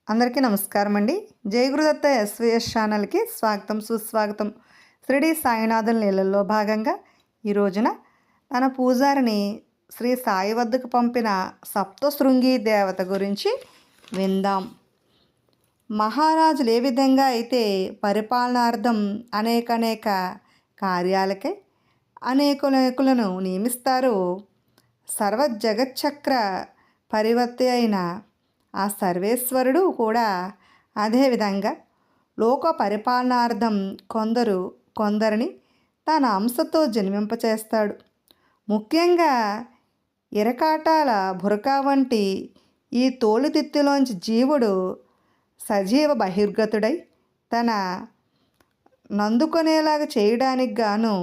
అందరికీ నమస్కారం అండి. జై గురుదత్త ఎస్వీఎస్ ఛానల్కి స్వాగతం సుస్వాగతం. షిరిడి సాయినాథుల లీలల్లో భాగంగా ఈ రోజున తన పూజారిని శ్రీ సాయి వద్దకు పంపిన సప్తశృంగి దేవత గురించి విందాం. మహారాజులు ఏ విధంగా అయితే పరిపాలనార్థం అనేక కార్యాలకై అనేకులను నియమిస్తారో, సర్వ జగచ్చక్ర పరివర్తి అయిన ఆ సర్వేశ్వరుడు కూడా అదేవిధంగా లోక పరిపాలనార్థం కొందరిని తన అంశతో జన్మింపచేస్తాడు. ముఖ్యంగా ఇరకాటాల బురకా వంటి ఈ తోలుతిత్తులోంచి జీవుడు సజీవ బహిర్గతుడై తన నందుకొనేలాగా చేయడానికి గాను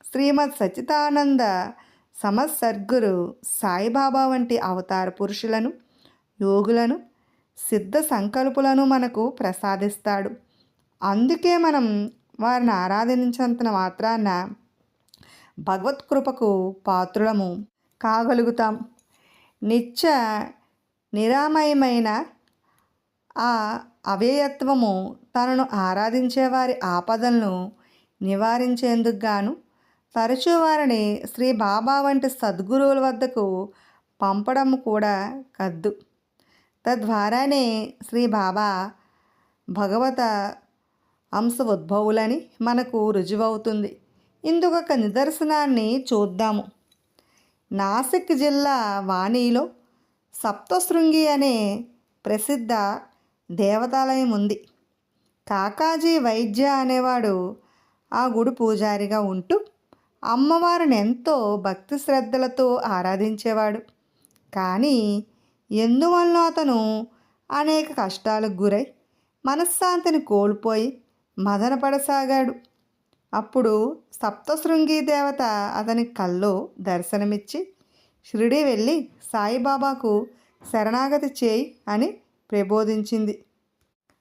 శ్రీమద్ సచ్చిదానంద సమసద్గురు సాయిబాబా వంటి అవతార పురుషులను, యోగులను, సిద్ధ సంకల్పులను మనకు ప్రసాదిస్తాడు. అందుకే మనం వారిని ఆరాధించినంత మాత్రాన భగవత్కృపకు పాత్రులము కాగలుగుతాం. నిత్య నిరామయమైన ఆ అవ్యయత్వము తనను ఆరాధించే వారి ఆపదలను నివారించేందుకు గాను తరచూ వారిని శ్రీ బాబా వంటి సద్గురువుల వద్దకు పంపడం కూడా కద్దు. తద్వారానే శ్రీ బాబా భగవత అంశ ఉద్భవులని మనకు రుజువవుతుంది. ఇందుకొక నిదర్శనాన్ని చూద్దాము. నాసిక్ జిల్లా వాణిలో సప్తశృంగి అనే ప్రసిద్ధ దేవతాలయం ఉంది. కాకాజీ వైద్య అనేవాడు ఆ గుడి పూజారిగా ఉంటూ అమ్మవారిని ఎంతో భక్తి శ్రద్ధలతో ఆరాధించేవాడు. కానీ ఎందువల్ల అతను అనేక కష్టాలకు గురై మనశ్శాంతిని కోల్పోయి మదనపడసాగాడు. అప్పుడు సప్తశృంగి దేవత అతని కల్లో దర్శనమిచ్చి షిరిడి వెళ్ళి సాయిబాబాకు శరణాగతి చేయి అని ప్రబోధించింది.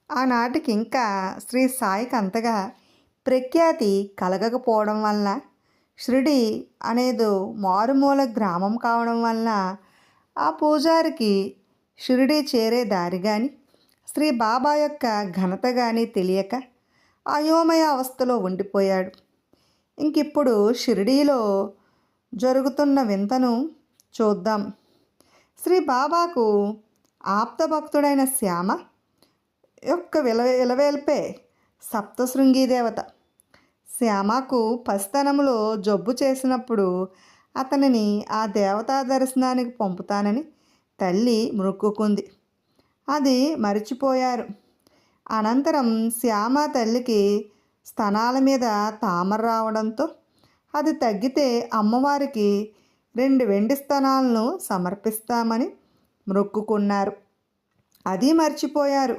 ఆనాటికి ఇంకా శ్రీ సాయికి అంతగా ప్రఖ్యాతి కలగకపోవడం వలన, షిరిడి అనేది మారుమూల గ్రామం కావడం వలన ఆ పూజారికి షిరిడి చేరే దారి కానీ శ్రీ బాబా యొక్క ఘనత కానీ తెలియక అయోమయ అవస్థలో ఉండిపోయాడు. ఇంకిప్పుడు షిరిడీలో జరుగుతున్న వింతను చూద్దాం. శ్రీ బాబాకు ఆప్తభక్తుడైన శ్యామ యొక్క ఇలవేల్పే సప్తశృంగి దేవత. శ్యామకు పసితనంలో జబ్బు చేసినప్పుడు అతనిని ఆ దేవతా దర్శనానికి పంపుతానని తల్లి మొక్కుకుంది. అది మరిచిపోయారు. అనంతరం శ్యామ తల్లికి స్తనాల మీద తామర రావడంతో అది తగ్గితే అమ్మవారికి 2 వెండి స్తనాలను సమర్పిస్తామని మొక్కుకున్నారు. అది మర్చిపోయారు.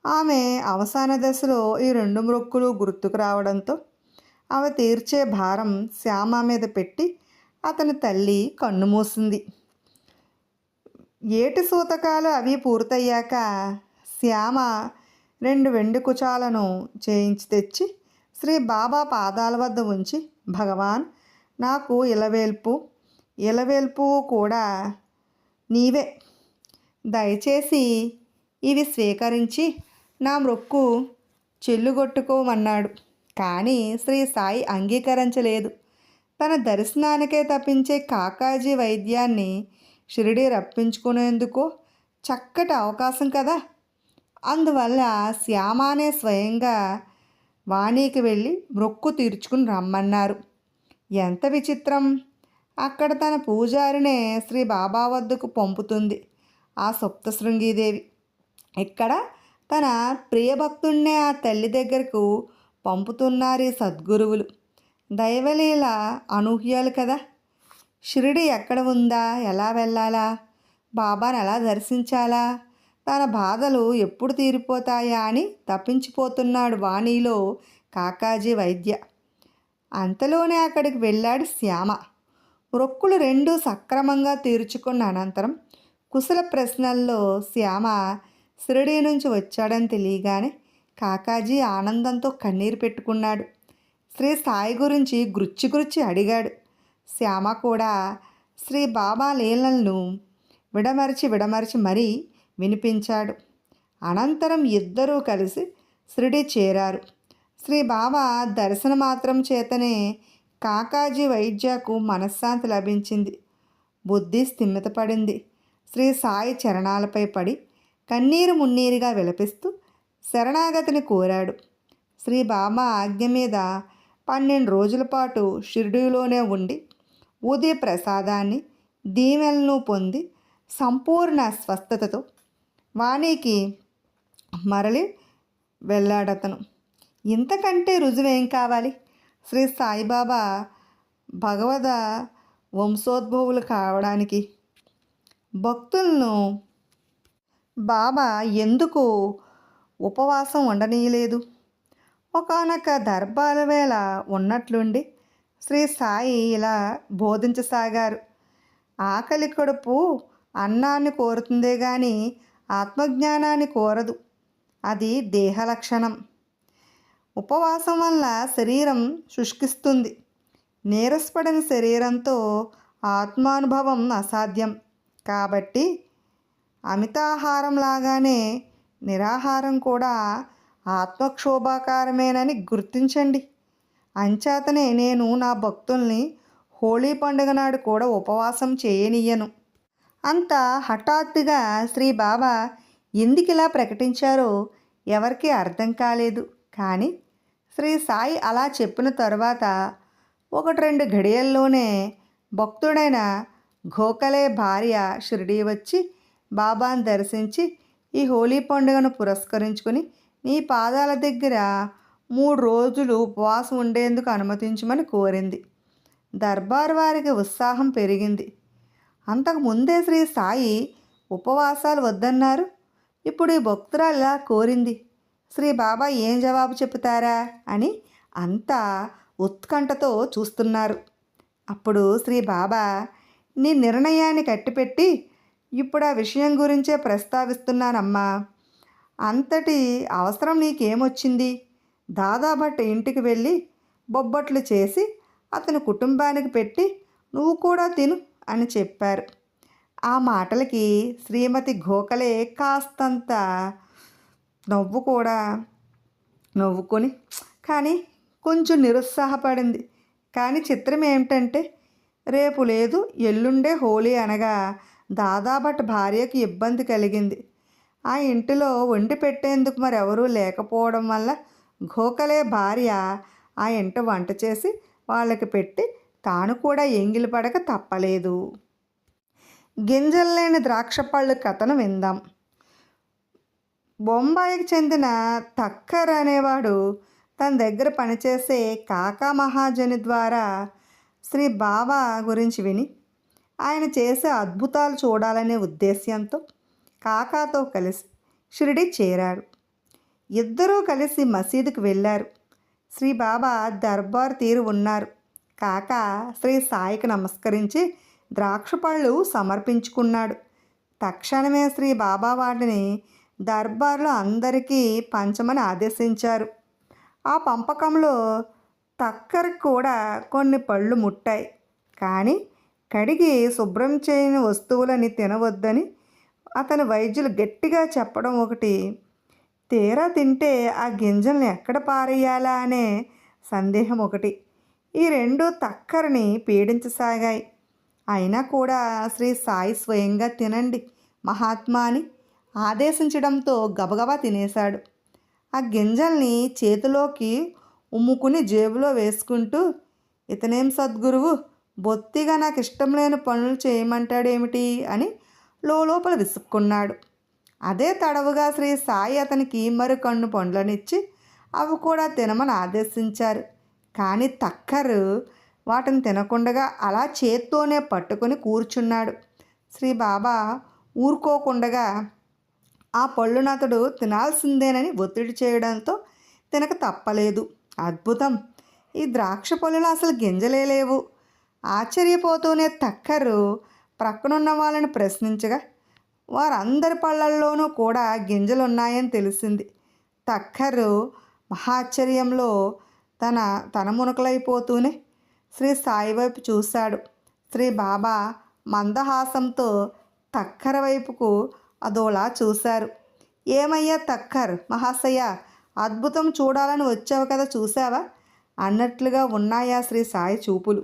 ఆమె అవసాన దశలో ఈ 2 మొక్కులు గుర్తుకు రావడంతో అవి తీర్చే భారం శ్యామ మీద పెట్టి అతని తల్లి కన్ను మూసింది. ఏటి సూతకాలు అవి పూర్తయ్యాక శ్యామ 2 వెండి కుచాలను చేయించి తెచ్చి శ్రీ బాబా పాదాల వద్ద ఉంచి, భగవాన్, నాకు ఇలవేల్పు కూడా నీవే, దయచేసి ఇవి స్వీకరించి నా మొక్కు చెల్లుగొట్టుకోమన్నాడు. కానీ శ్రీ సాయి అంగీకరించలేదు. తన దర్శనానికే తప్పించే కాకాజీ వైద్యాన్ని షిరిడి రప్పించుకునేందుకు చక్కటి అవకాశం కదా. అందువల్ల శ్యామానే స్వయంగా వాణికి వెళ్ళి మొక్కు తీర్చుకుని రమ్మన్నారు. ఎంత విచిత్రం! అక్కడ తన పూజారినే శ్రీ బాబా వద్దకు పంపుతుంది ఆ సప్తశృంగీదేవి. ఇక్కడ తన ప్రియభక్తుణ్ణే ఆ తల్లి దగ్గరకు పంపుతున్నారు ఈ సద్గురువులు. దైవలీల అనూహ్యాలు కదా. షిరిడి ఎక్కడ ఉందా, ఎలా వెళ్ళాలా, బాబాను ఎలా దర్శించాలా, తన బాధలు ఎప్పుడు తీరిపోతాయా అని తప్పించిపోతున్నాడు వాణిలో కాకాజీ వైద్య. అంతలోనే అక్కడికి వెళ్ళాడు శ్యామ. మొక్కులు 2 సక్రమంగా తీర్చుకున్న అనంతరం కుశల ప్రశ్నల్లో శ్యామ షిరిడి నుంచి వచ్చాడని తెలియగానే కాకాజీ ఆనందంతో కన్నీరు పెట్టుకున్నాడు. శ్రీ సాయి గురించి గుచ్చి అడిగాడు. శ్యామ కూడా శ్రీ బాబా లీలలను విడమర్చి మరీ వినిపించాడు. అనంతరం ఇద్దరూ కలిసి షిరిడి చేరారు. శ్రీ బాబా దర్శన మాత్రం చేతనే కాకాజీ వైద్యకు మనశ్శాంతి లభించింది. బుద్ధి స్థిమితపడింది. శ్రీ సాయి చరణాలపై పడి కన్నీరు మున్నీరుగా విలపిస్తూ శరణాగతిని కోరాడు. శ్రీ బాబా ఆజ్ఞ మీద 12 రోజుల పాటు షిరిడీలోనే ఉండి ఉదయ ప్రసాదాన్ని దీవెనలను పొంది సంపూర్ణ స్వస్థతతో వాణికి మరలి వెళ్ళాడతను. ఇంతకంటే రుజువేం కావాలి? శ్రీ సాయిబాబా భగవద వంశోద్భవులు కావడానికి భక్తులను బాబా ఎందుకు ఉపవాసం ఉండనీయలేదు? ఒకానొక దర్బార వేళ ఉన్నట్లుండి శ్రీ సాయి ఇలా బోధించసాగారు. ఆకలి కడుపు అన్నాన్ని కోరుతుందే కానీ ఆత్మజ్ఞానాన్ని కోరదు. అది దేహ లక్షణం. ఉపవాసం వల్ల శరీరం శుష్కిస్తుంది. నీరసపడిన శరీరంతో ఆత్మానుభవం అసాధ్యం. కాబట్టి అమితాహారం లాగానే నిరాహారం కూడా ఆత్మక్షోభాకారమేనని గుర్తించండి. అంచేతనే నేను నా భక్తుల్ని హోళీ పండుగ నాడు కూడా ఉపవాసం చేయనియ్యను. అంత హఠాత్తుగా శ్రీ బాబా ఎందుకిలా ప్రకటించారో ఎవరికీ అర్థం కాలేదు. కానీ శ్రీ సాయి అలా చెప్పిన తరువాత 1-2 ఘడియల్లోనే భక్తుడైన గోఖలే భార్య షిరిడీ వచ్చి బాబాను దర్శించి ఈ హోళీ పండుగను పురస్కరించుకొని నీ పాదాల దగ్గర 3 రోజులు ఉపవాసం ఉండేందుకు అనుమతించమని కోరింది. దర్బార్ వారికి ఉత్సాహం పెరిగింది. అంతకుముందే శ్రీ సాయి ఉపవాసాలు వద్దన్నారు. ఇప్పుడు ఈ భక్తురాలు ఇలా కోరింది. శ్రీ బాబా ఏం జవాబు చెబుతారా అని అంతా ఉత్కంఠతో చూస్తున్నారు. అప్పుడు శ్రీ బాబా నీ నిర్ణయాన్ని కట్టిపెట్టి ఇప్పుడు ఆ విషయం గురించే ప్రస్తావిస్తున్నానమ్మా. అంతటి అవసరం నీకేమొచ్చింది? దాదాభట్ ఇంటికి వెళ్ళి బొబ్బట్లు చేసి అతని కుటుంబానికి పెట్టి నువ్వు కూడా తిను అని చెప్పారు. ఆ మాటలకి శ్రీమతి గోఖలే కాస్తంత నవ్వుకొని కానీ కొంచెం నిరుత్సాహపడింది. కానీ చిత్రం ఏమిటంటే రేపు లేదు ఎల్లుండే హోళీ అనగా దాదాభట్ భార్యకు ఇబ్బంది కలిగింది. ఆ ఇంటిలో వండి పెట్టేందుకు మరెవరూ లేకపోవడం వల్ల గోఖలే భార్య ఆ ఇంట వంట చేసి వాళ్ళకి పెట్టి తాను కూడా ఎంగిలి పడక తప్పలేదు. గింజలు లేని ద్రాక్ష పళ్ళు కథను విందాం. బొంబాయికి చెందిన తక్కర్ అనేవాడు తన దగ్గర పనిచేసే కాకా మహాజని ద్వారా శ్రీ బాబా గురించి విని ఆయన చేసే అద్భుతాలు చూడాలనే ఉద్దేశ్యంతో కాకాతో కలిసి షిరిడి చేరారు. ఇద్దరూ కలిసి మసీదుకు వెళ్ళారు. శ్రీ బాబా దర్బార్ తీరు ఉన్నారు. కాకా శ్రీ సాయికి నమస్కరించి ద్రాక్ష పళ్ళు సమర్పించుకున్నాడు. తక్షణమే శ్రీ బాబా వాటిని దర్బార్లో అందరికీ పంచమని ఆదేశించారు. ఆ పంపకంలో తక్కర్ కూడా కొన్ని పళ్ళు ముట్టాయి. కానీ కడిగి శుభ్రం చేయని వస్తువులని తినవద్దని అతని వైద్యులు గట్టిగా చెప్పడం ఒకటి, తీరా తింటే ఆ గింజల్ని ఎక్కడ పారేయాలా అనే సందేహం ఒకటి, ఈ రెండు తక్కర్ని పీడించసాగాయి. అయినా కూడా శ్రీ సాయి స్వయంగా తినండి మహాత్మా అని ఆదేశించడంతో గబగబా తినేశాడు. ఆ గింజల్ని చేతిలోకి ఉమ్ముకుని జేబులో వేసుకుంటూ, ఇతనేం సద్గురువు, బొత్తిగా నాకు ఇష్టం లేని పనులు చేయమంటాడేమిటి అని లోపల విసుక్కున్నాడు. అదే తడవుగా శ్రీ సాయి అతనికి మరికొన్ని పండ్లనిచ్చి అవి కూడా తినమని ఆదేశించారు. కానీ తక్కరు వాటిని తినకుండా అలా చేత్తోనే పట్టుకొని కూర్చున్నాడు. శ్రీ బాబా ఊరుకోకుండా ఆ పళ్ళును అతడు తినాల్సిందేనని ఒత్తిడి చేయడంతో తినక తప్పలేదు. అద్భుతం, ఈ ద్రాక్ష పళ్ళులో అసలు గింజలే లేవు. ఆశ్చర్యపోతూనే తక్కరు ప్రక్కనున్న వాళ్ళని ప్రశ్నించగా వారందరి పళ్ళల్లోనూ కూడా గింజలున్నాయని తెలిసింది. తక్కరు మహాశ్చర్యంలో తన మునకలైపోతూనే శ్రీ సాయి వైపు చూశాడు. శ్రీ బాబా మందహాసంతో తక్కర వైపుకు అదోలా చూశారు. ఏమయ్యా తక్కర్ మహాశయ, అద్భుతం చూడాలని వచ్చావు కదా, చూసావా అన్నట్లుగా ఉన్నాయా శ్రీ సాయి చూపులు.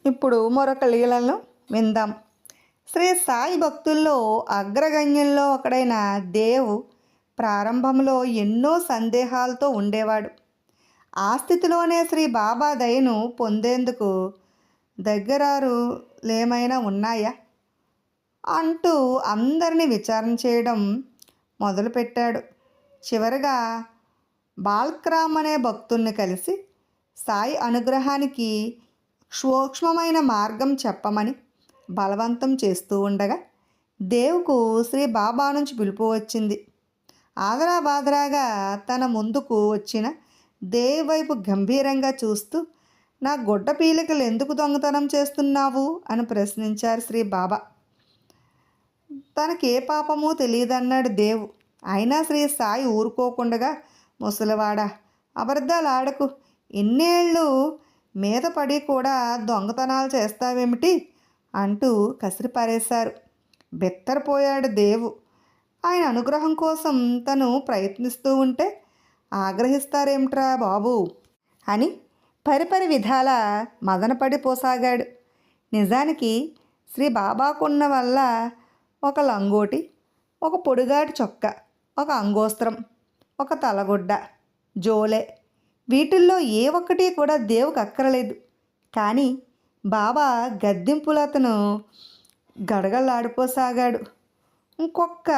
ఇప్పుడు మరొక లీలను విందాం. శ్రీ సాయి భక్తుల్లో అగ్రగణ్యంలో ఒకడైన దేవ్ ప్రారంభంలో ఎన్నో సందేహాలతో ఉండేవాడు. ఆ స్థితిలోనే శ్రీ బాబా దయను పొందేందుకు దగ్గరారు లేమైనా ఉన్నాయా అంటూ అందరినీ విచారణ చేయడం మొదలుపెట్టాడు. చివరగా బాల్క్రామ్ అనే భక్తుల్ని కలిసి సాయి అనుగ్రహానికి సూక్ష్మమైన మార్గం చెప్పమని బలవంతం చేస్తూ ఉండగా దేవుకు శ్రీ బాబా నుంచి పిలుపు వచ్చింది. ఆదరాబాదరాగా తన ముందుకు వచ్చిన దేవ్ వైపు గంభీరంగా చూస్తూ, నా గొడ్డ పీలికలు ఎందుకు దొంగతనం చేస్తున్నావు అని ప్రశ్నించారు శ్రీ బాబా. తనకే పాపమో తెలియదన్నాడు దేవు. అయినా శ్రీ సాయి ఊరుకోకుండగా, ముసలివాడా, అబద్ధాలు ఆడకు, ఇన్నేళ్ళు మీద పడి కూడా దొంగతనాలు చేస్తావేమిటి అంటూ కసిరిపారేశారు. బెత్తరపోయాడు దేవు. ఆయన అనుగ్రహం కోసం తను ప్రయత్నిస్తూ ఉంటే ఆగ్రహిస్తారేమిట్రా బాబు అని పరిపరి విధాల మదనపడిపోసాగాడు. నిజానికి శ్రీ బాబాకున్న వల్ల ఒక లంగోటి, ఒక పొడుగాటి చొక్క, ఒక అంగోస్త్రం, ఒక తలగుడ్డ, జోలే, వీటిల్లో ఏ ఒక్కటి కూడా దేవుకు అక్కరలేదు. కానీ బాబా గద్దింపులు అతను గడగడలాడిపోసాగాడు. ఇంకొక్క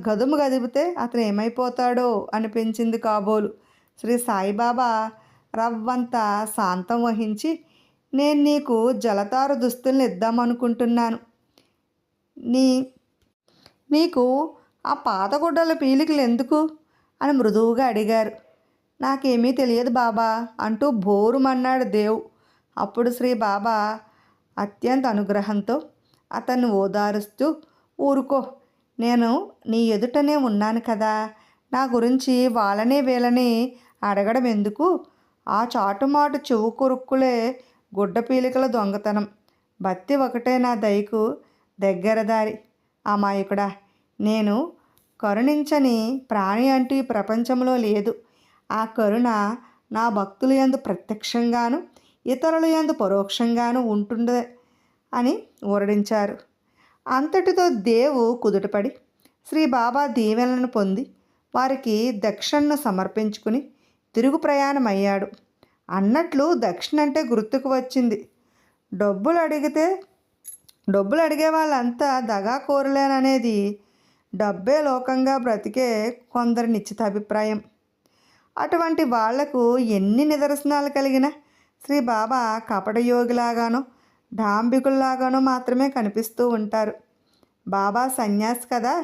గదుము గదిపితే అతను ఏమైపోతాడో అనిపించింది కాబోలు. శ్రీ సాయిబాబా రవ్వంత శాంతం వహించి, నేను నీకు జలతారు దుస్తుల్ని ఇద్దామనుకుంటున్నాను, నీకు ఆ పాతగుడ్డల పీలికలు ఎందుకు అని మృదువుగా అడిగారు. నాకేమీ తెలియదు బాబా అంటూ బోరుమన్నాడు దేవ్. అప్పుడు శ్రీ బాబా అత్యంత అనుగ్రహంతో అతన్ని ఓదారుస్తూ, ఊరుకో, నేను నీ ఎదుటనే ఉన్నాను కదా, నా గురించి వాళ్ళనే వీళ్ళని అడగడం ఎందుకు, ఆ చాటుమాటు చెవు కొరుక్కులే గుడ్డ పీలికల దొంగతనం, బత్తి ఒకటే నా దయకు దగ్గరదారి. అమాయకుడా, నేను కరుణించని ప్రాణి అంటూ ఈ ప్రపంచంలో లేదు. ఆ కరుణ నా భక్తుల యందు ప్రత్యక్షంగాను ఇతరుల యందు పరోక్షంగాను ఉంటుండే అని ఊరడించారు. అంతటితో దేవు కుదుటపడి శ్రీ బాబా దీవెనలను పొంది వారికి దక్షిణను సమర్పించుకుని తిరుగు ప్రయాణమయ్యాడు. అన్నట్లు దక్షిణ అంటే గుర్తుకు వచ్చింది. డబ్బులు అడిగే వాళ్ళంతా దగా కోరలేననేది డబ్బే లోకంగా బ్రతికే కొందరి నిశ్చిత అభిప్రాయం. అటువంటి వాళ్లకు ఎన్ని నిదర్శనాలు కలిగినా శ్రీ బాబా కపటయోగిలాగానో డాంబికుల్లాగానో మాత్రమే కనిపిస్తూ ఉంటారు. బాబా సన్యాసి కదా,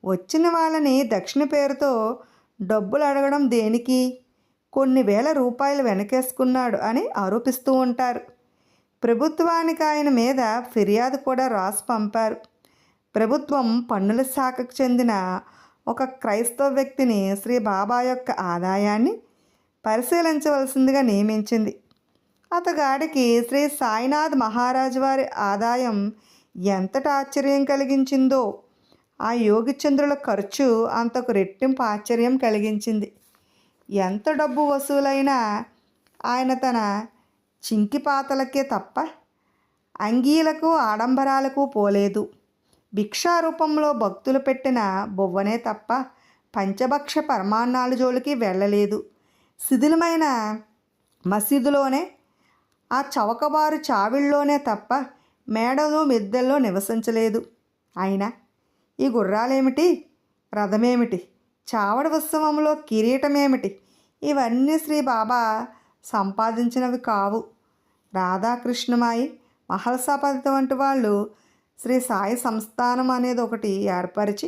వచ్చిన వాళ్ళని దక్షిణ పేరుతో డబ్బులు అడగడం దేనికి, కొన్ని వేల రూపాయలు వెనకేసుకున్నాడు అని ఆరోపిస్తూ ఉంటారు. ప్రభుత్వానికి ఆయన మీద ఫిర్యాదు కూడా రాసి పంపారు. ప్రభుత్వం పన్నుల శాఖకు చెందిన ఒక క్రైస్తవ వ్యక్తిని శ్రీ బాబా యొక్క ఆదాయాన్ని పరిశీలించవలసిందిగా నియమించింది. అతగాడికి శ్రీ సాయినాథ్ మహారాజు వారి ఆదాయం ఎంతటి ఆశ్చర్యం కలిగించిందో, ఆ యోగిచంద్రుల ఖర్చు అంతకు రెట్టింపు ఆశ్చర్యం కలిగించింది. ఎంత డబ్బు వసూలైనా ఆయన తన చింకిపాతలకే తప్ప అంగీలకు ఆడంబరాలకు పోలేదు. భిక్షారూపంలో భక్తులు పెట్టిన బొవ్వనే తప్ప పంచభక్ష పరమాన్నాల జోలికి వెళ్ళలేదు. శిథిలమైన మసీదులోనే, ఆ చవకబారు చావిళ్ళలోనే తప్ప మేడలు మిద్దెల్లో నివసించలేదు. అయినా ఈ గుర్రాలేమిటి, రథమేమిటి, చావడ ఉత్సవంలో కిరీటమేమిటి, ఇవన్నీ శ్రీ బాబా సంపాదించినవి కావు. రాధాకృష్ణమాయి, మహల్సాపతి వంటి వాళ్ళు శ్రీ సాయి సంస్థానం అనేది ఒకటి ఏర్పరిచి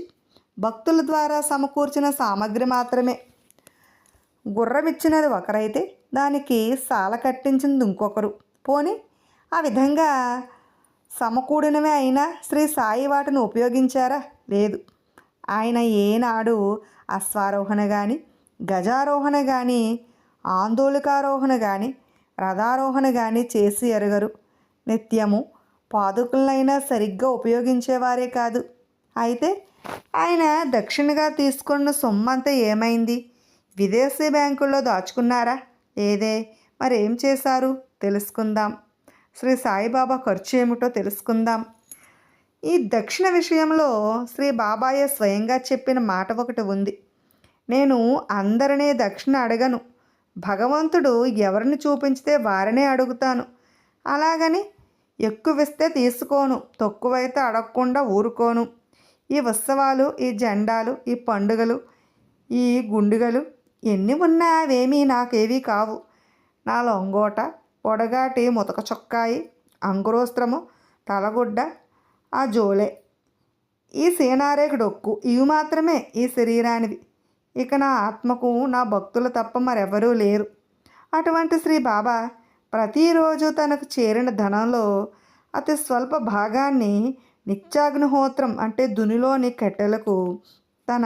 భక్తుల ద్వారా సమకూర్చిన సామగ్రి మాత్రమే. గుర్రమిచ్చినది ఒకరైతే దానికి సాల కట్టించింది ఇంకొకరు. పోని ఆ విధంగా సమకూడినవే అయినా శ్రీ సాయి వాటిని ఉపయోగించారా? లేదు. ఆయన ఏనాడు అశ్వారోహణ కానీ, గజారోహణ కానీ, ఆందోళికారోహణ కానీ, రథారోహణ కానీ చేసి ఎరగరు. నిత్యము పాదుకులనైనా సరిగ్గా ఉపయోగించేవారే కాదు. అయితే ఆయన దక్షిణగా తీసుకున్న సొమ్మంతా ఏమైంది? విదేశీ బ్యాంకుల్లో దాచుకున్నారా? లేదే. మరేం చేశారు? తెలుసుకుందాం. శ్రీ సాయిబాబా ఖర్చు ఏమిటో తెలుసుకుందాం. ఈ దక్షిణ విషయంలో శ్రీ బాబాయే స్వయంగా చెప్పిన మాట ఒకటి ఉంది. నేను అందరినీ దక్షిణ అడగను. భగవంతుడు ఎవరిని చూపించితే వారినే అడుగుతాను. అలాగని ఎక్కువిస్తే తీసుకోను, తక్కువైతే అడగకుండా ఊరుకోను. ఈ ఉత్సవాలు, ఈ జెండాలు, ఈ పండుగలు, ఈ గుండుగలు ఎన్ని ఉన్నా అవేమీ నాకేవీ కావు. నా లొంగోట, పొడగాటి ముతక చొక్కాయి, అంగురోస్త్రము, తలగుడ్డ, ఆ జోలే, ఈ సీనారేకు డొక్కు ఇవి మాత్రమే ఈ శరీరానివి. ఇక నా ఆత్మకు నా భక్తులు తప్ప మరెవరూ లేరు. అటువంటి శ్రీ బాబా ప్రతిరోజు తనకు చేరిన ధనంలో అతి స్వల్ప భాగాన్ని నిత్యాగ్నిహోత్రం అంటే దునిలోని కట్టెలకు, తన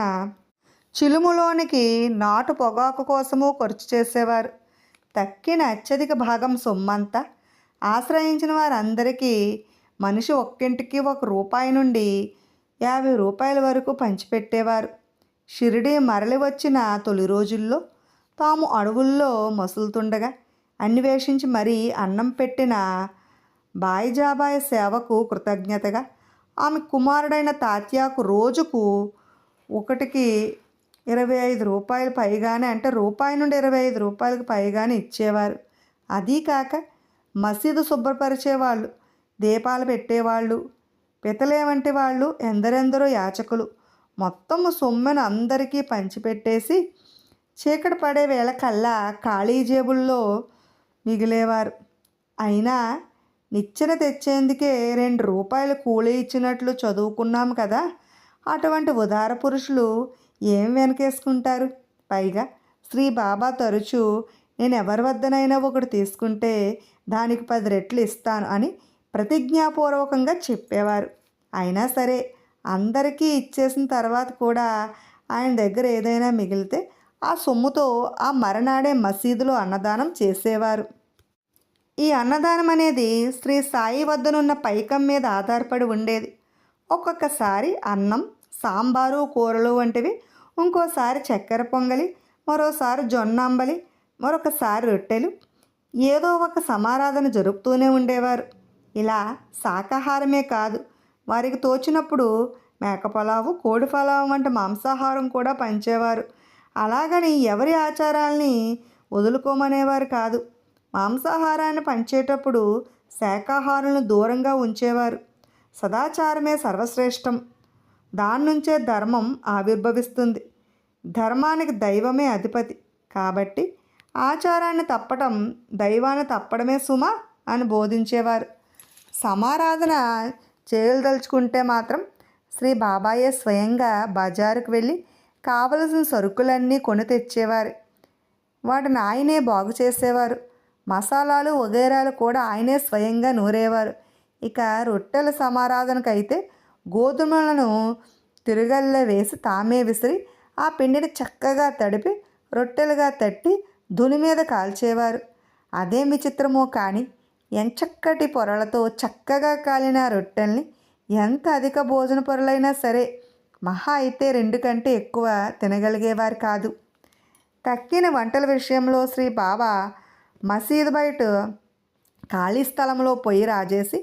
చిలుములోనికి నాటు పొగాకు కోసము ఖర్చు చేసేవారు. తక్కిన అత్యధిక భాగం సొమ్మంతా ఆశ్రయించిన వారందరికీ మనిషి ఒక్కింటికి ₹1 నుండి ₹50 వరకు పంచిపెట్టేవారు. షిరిడి మరలి వచ్చిన తొలి రోజుల్లో తాము అడవుల్లో మసులుతుండగా అన్వేషించి మరీ అన్నం పెట్టిన బాయిజాబాయి సేవకు కృతజ్ఞతగా ఆమె కుమారుడైన తాత్యాకు రోజుకు ఒకటికి ₹25 పైగానే, అంటే రూపాయి నుండి ₹25 పైగానే ఇచ్చేవారు. అదీ కాక మసీదు శుభ్రపరిచేవాళ్ళు, దీపాలు పెట్టేవాళ్ళు, పితలే వంటి వాళ్ళు, ఎందరెందరో యాచకులు మొత్తం సొమ్మును అందరికీ పంచిపెట్టేసి చీకటి పడే వేళ కల్లా ఖాళీ జేబుల్లో మిగిలేవారు. అయినా నిచ్చెన తెచ్చేందుకే ₹2 కూలీ ఇచ్చినట్లు చదువుకున్నాం కదా. అటువంటి ఉదార పురుషులు ఏం వెనకేసుకుంటారు? పైగా శ్రీ బాబా తరచూ నేను ఎవరి వద్దనైనా ఒకటి తీసుకుంటే దానికి 10 రెట్లు ఇస్తాను అని ప్రతిజ్ఞాపూర్వకంగా చెప్పేవారు. అయినా సరే అందరికీ ఇచ్చేసిన తర్వాత కూడా ఆయన దగ్గర ఏదైనా మిగిలితే ఆ సొమ్ముతో ఆ మరనాడే మసీదులో అన్నదానం చేసేవారు. ఈ అన్నదానం అనేది శ్రీ సాయి వద్దనున్న పైకం మీద ఆధారపడి ఉండేది. ఒక్కొక్కసారి అన్నం, సాంబారు, కూరలు వంటివి, ఇంకోసారి చక్కెర పొంగలి, మరోసారి జొన్న అంబలి, మరొకసారి రొట్టెలు, ఏదో ఒక సమారాధన జరుపుతూనే ఉండేవారు. ఇలా శాకాహారమే కాదు, వారికి తోచినప్పుడు మేక పలావు, కోడి పలావు వంటి మాంసాహారం కూడా పంచేవారు. అలాగని ఎవరి ఆచారాల్ని వదులుకోమనేవారు కాదు. మాంసాహారాన్ని పంచేటప్పుడు శాకాహారులను దూరంగా ఉంచేవారు. సదాచారమే సర్వశ్రేష్టం. దాని నుంచే ధర్మం ఆవిర్భవిస్తుంది. ధర్మానికి దైవమే అధిపతి. కాబట్టి ఆచారాన్ని తప్పటం దైవాన్ని తప్పడమే సుమా అని బోధించేవారు. సమారాధన చేయదలుచుకుంటే మాత్రం శ్రీ బాబాయే స్వయంగా బజారుకు వెళ్ళి కావలసిన సరుకులన్నీ కొని తెచ్చేవారు. వాటిని ఆయనే బాగు చేసేవారు. మసాలాలు వగైరాలు కూడా ఆయనే స్వయంగా నూరేవారు. ఇక రొట్టెల సమారాధనకైతే గోధుమలను తిరగల్లో వేసి తామే విసిరి ఆ పిండిని చక్కగా తడిపి రొట్టెలుగా తట్టి ధుని మీద కాల్చేవారు. అదేం విచిత్రమో కానీ ఎంచక్కటి పొరలతో చక్కగా కాలిన రొట్టెల్ని ఎంత అధిక భోజన పొరలైనా సరే మహా అయితే 2 కంటే ఎక్కువ తినగలిగేవారు కాదు. తక్కిన వంటల విషయంలో శ్రీ బాబా మసీదు బయట ఖాళీ స్థలంలో పొయ్యి రాజేసి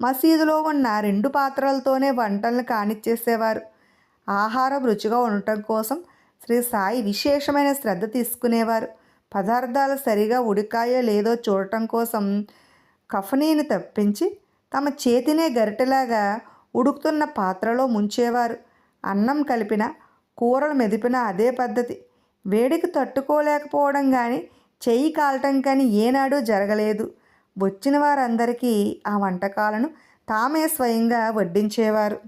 మసీదులో ఉన్న 2 పాత్రలతోనే వంటలను కానిచ్చేసేవారు. ఆహారం రుచిగా ఉండటం కోసం శ్రీ సాయి విశేషమైన శ్రద్ధ తీసుకునేవారు. పదార్థాలు సరిగా ఉడికాయో లేదో చూడటం కోసం కఫనీని తప్పించి తమ చేతినే గరిటెలాగా ఉడుకుతున్న పాత్రలో ముంచేవారు. అన్నం కలిపిన, కూరలు మెదిపిన అదే పద్ధతి. వేడికి తట్టుకోలేకపోవడం కానీ, చెయ్యి కాలటం కానీ ఏనాడూ జరగలేదు. వచ్చిన వారందరికీ ఆ వంటకాలను తామే స్వయంగా వడ్డించేవారు.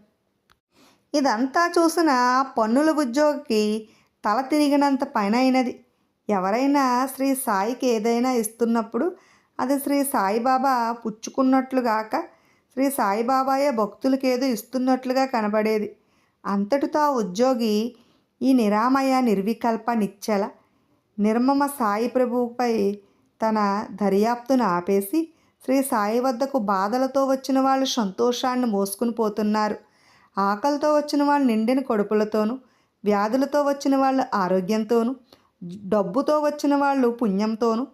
ఇదంతా చూసిన పన్నుల ఉద్యోగికి తల తిరిగినంత పని అయినది. ఎవరైనా శ్రీ సాయికి ఏదైనా ఇస్తున్నప్పుడు అది శ్రీ సాయిబాబా పుచ్చుకున్నట్లుగాక శ్రీ సాయిబాబాయే భక్తులకి ఏదో ఇస్తున్నట్లుగా కనబడేది. అంతటితో ఆ ఉద్యోగి ఈ నిరామయ, నిర్వికల్ప, నిశ్చల, నిర్మమ సాయి ప్రభువుపై తన దర్యాప్తును ఆపేసి శ్రీ సాయి వద్దకు బాధలతో వచ్చిన వాళ్ళు సంతోషాన్ని మోసుకుని పోతున్నారు. ఆకలితో వచ్చిన వాళ్ళు నిండిన కడుపులతోనూ, వ్యాధులతో వచ్చిన వాళ్ళు ఆరోగ్యంతోనూ, డబ్బుతో వచ్చిన వాళ్ళు పుణ్యంతోనూ,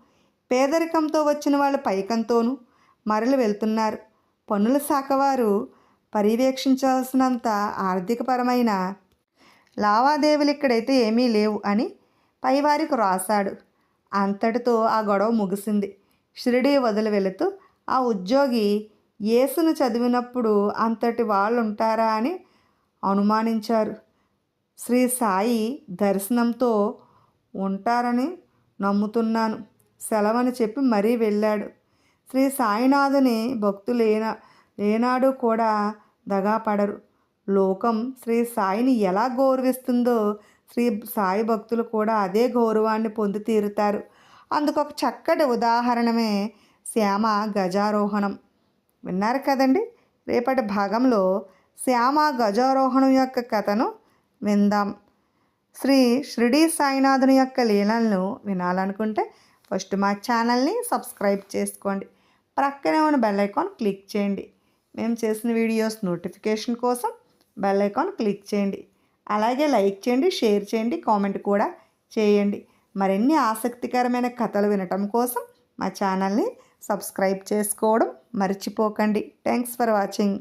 పేదరికంతో వచ్చిన వాళ్ళు పైకంతోనూ మరలి వెళ్తున్నారు. పన్నుల శాఖ వారు పర్యవేక్షించాల్సినంత ఆర్థికపరమైన లావాదేవీలు ఇక్కడైతే ఏమీ లేవు అని పైవారికి రాశాడు. అంతటితో ఆ గొడవ ముగిసింది. షిరిడీ వదిలి వెళుతూ ఆ ఉద్యోగి యేసును చదివినప్పుడు అంతటి వాళ్ళు ఉంటారా అని అనుమానించారు. శ్రీ సాయి దర్శనంతో ఉంటారని నమ్ముతున్నాను సెలవని చెప్పి మరీ వెళ్ళాడు. శ్రీ సాయినాథుని భక్తులు ఏనాడు కూడా దగాపడరు. లోకం శ్రీ సాయిని ఎలా గౌరవిస్తుందో శ్రీ సాయి భక్తులు కూడా అదే గౌరవాన్ని పొంది తీరుతారు. అందుకు ఒక చక్కటి ఉదాహరణమే శ్యామ గజారోహణం. విన్నారు కదండి. రేపటి భాగంలో శ్యామ గజారోహణం యొక్క కథను విందాం. శ్రీ షిరిడీ సాయినాథుని యొక్క లీలలను వినాలనుకుంటే ఫస్ట్ మా ఛానల్ని సబ్స్క్రైబ్ చేసుకోండి. ప్రక్కనే ఉన్న బెల్ ఐకాన్ క్లిక్ చేయండి. మేము చేసిన వీడియోస్ నోటిఫికేషన్ కోసం బెల్ ఐకాన్ క్లిక్ చేయండి. అలాగే లైక్ చేయండి, షేర్ చేయండి, కామెంట్ కూడా చేయండి. మరిన్ని ఆసక్తికరమైన కథలు వినటం కోసం మా ఛానల్ని సబ్స్క్రైబ్ చేసుకోవడం మర్చిపోకండి. Thanks for watching.